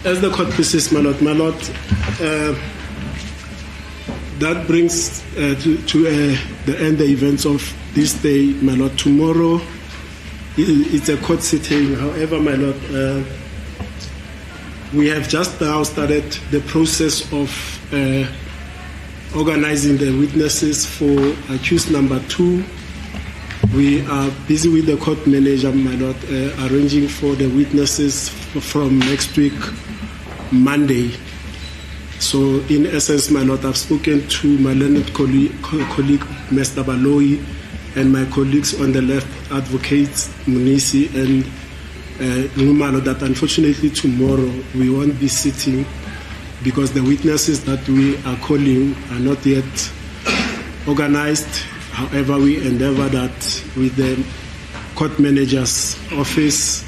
As the court persists, my lord, that brings to the end the events of this day, my lord. Tomorrow, it's a court sitting. However, my lord, we have just now started the process of organizing the witnesses for accused number 2. We are busy with the court manager, my lord, arranging for the witnesses from next week, Monday. So, in essence, my lord, I've spoken to my learned colleague Mr. Baloyi, and my colleagues on the left, advocates Munisi and Ngumalo, that unfortunately tomorrow we won't be sitting because the witnesses that we are calling are not yet organized. However, we endeavor that with the court manager's office,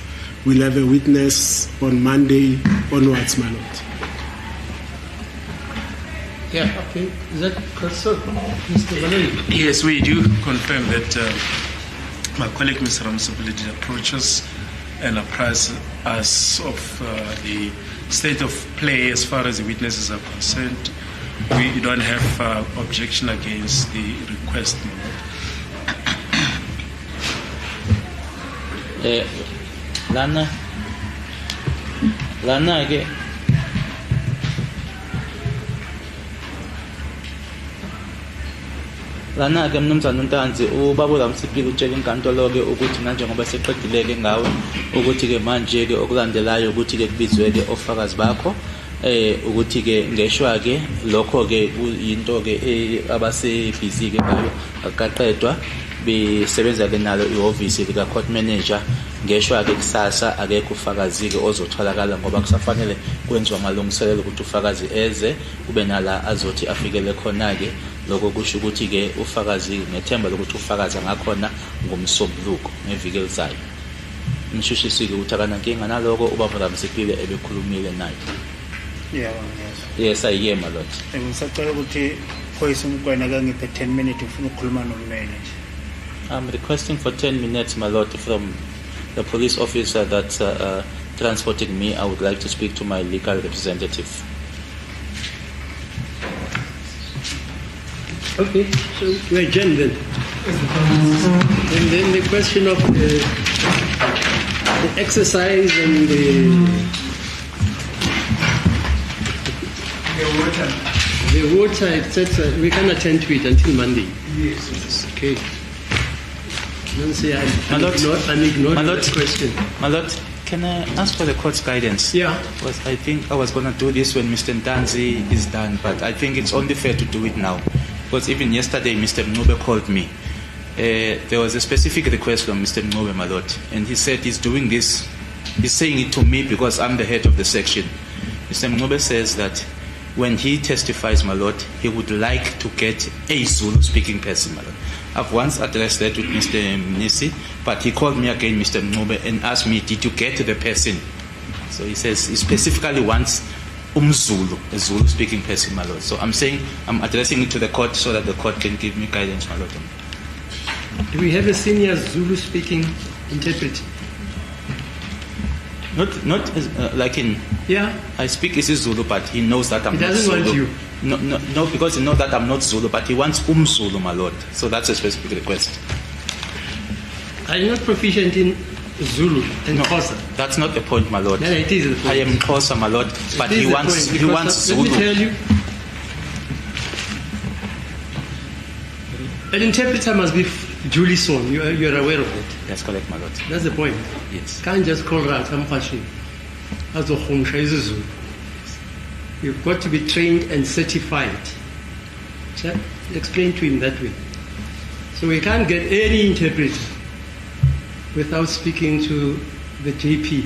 we'll have a witness on Monday onwards, my lord. Yeah, okay. Is that correct, sir? Mr. Valeri? Yes, we do confirm that my colleague, Mr. Ramsopoli, did approach us and apprise us of the state of play as far as the witnesses are concerned. We don't have objection against the request. Lana again. Lana-ke mnumzane uNtanzi ubaba uLamsipili utshela inkantolo-ke ukuthi nanjengoba seqedileke ngawe ukuthi-ke manje-ke okulandelayo ukuthi-ke kubizwe-ke ofakazi bakho ukuthi-ke ngeshwa-ke lokho-ke kuyinto-ke abasebhizi-ke ngayo akaqedwa besebenza-ke nalo ihhovisi lika-court manager ngeshwa-ke kusasa akekho ufakazi-ke ozotholakala ngoba kusafanele kwenziwa amalungiselelo ukuthi ufakazi eze kube nala azothi afikele khona-ke lokho kusho ukuthi-ke ufakazi ngethemba lokuthi ufakazi angakhona ngomsombuluko ngeviki elizayo. Umshushisi-ke ukuthi akanankinga naloko ubaba uLamsipili ebekhulumile naye. Yes, I hear, my lord. Ngisacela ukuthi khoyisa umqwena kangiphe 10 minutes ufuna ukukhuluma nomlele nje. I'm requesting for 10 minutes, my lord, from the police officer that transported me. I would like to speak to my legal representative. Okay, so we adjourn then. And then the question of the exercise and the water, etc. We can attend to it until Monday. Yes. Okay. Don't say I'm ignoring that question. My lord, can I ask for the court's guidance? Yeah. Because I think I was going to do this when Mr. Ntanzi is done, but I think it's only fair to do it now. Because even yesterday, Mr. Mngube called me. There was a specific request from Mr. Mngube, my lord, and he said he's doing this. He's saying it to me because I'm the head of the section. Mr. Mngube says that when he testifies, my lord, he would like to get a Zulu-speaking person, my lord. I've once addressed that with Mr. Mnisi, but he called me again, Mr. Mngube, and asked me, did you get the person? So he says he specifically wants Zulu, a Zulu-speaking person, my lord. So I'm saying I'm addressing it to the court so that the court can give me guidance, my lord. Do we have a senior Zulu-speaking interpreter? Not like in. Yeah. I speak Zulu, but he knows that I'm not Zulu. He doesn't want you. No, because he knows that I'm not Zulu, but he wants Zulu, my lord. So that's a specific request. Are you not proficient in Zulu and Xhosa? That's not the point, my lord. No, it is the point. I am Xhosa, my lord, but he wants Zulu. Let me tell you, an interpreter must be duly sworn. You are aware of it. That's correct, my lord. That's the point. Yes. Can't just call out some fashion. As a Zulu. You've got to be trained and certified. So explain to him that way. So we can't get any interpreter without speaking to the JP.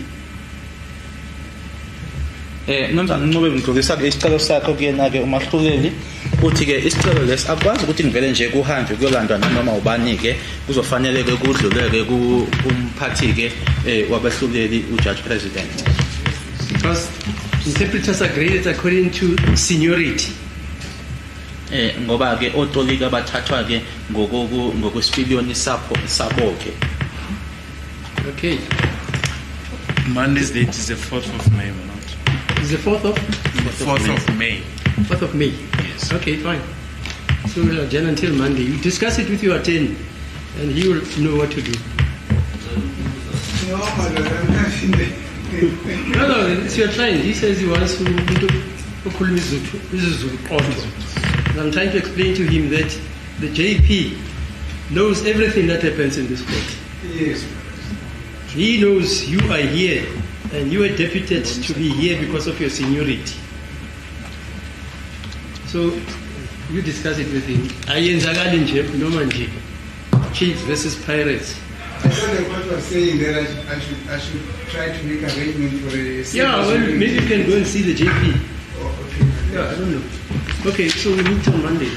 Nomzana Mngube ngidlulisa-ke isicelo sakho kuyena-ke umahluleli uthi-ke isicelo lesi akwazi ukuthi ngivele nje kuhanjwe kuyolandwa nanoma ubani-ke kuzofanele-ke kudluleke kumphathi-ke wabahluleli uJudge President. Because interpreters are graded according to seniority. Ngoba-ke otolika abathathwa-ke ngokwesipiliyoni sabo-ke. Okay. Monday's date is the 4th of May, my lord. Is the 4th of? The 4th of May. 4th of May? Yes. Okay, fine. So we'll adjourn until Monday. You discuss it with your attorney, and he will know what to do. No, it's your client. He says he wants to khuluma isiZulu qotho. And I'm trying to explain to him that the JP knows everything that happens in this court. Yes. He knows you are here, and you are deputed to be here because of your seniority. So you discuss it with him. Ayenzakali nje noma nje. Chiefs versus pirates. I thought the court was saying that I should try to make arrangement for a... Yeah, well, maybe you can go and see the JP. Oh, okay. Yeah, I don't know. Okay, so we meet on Monday.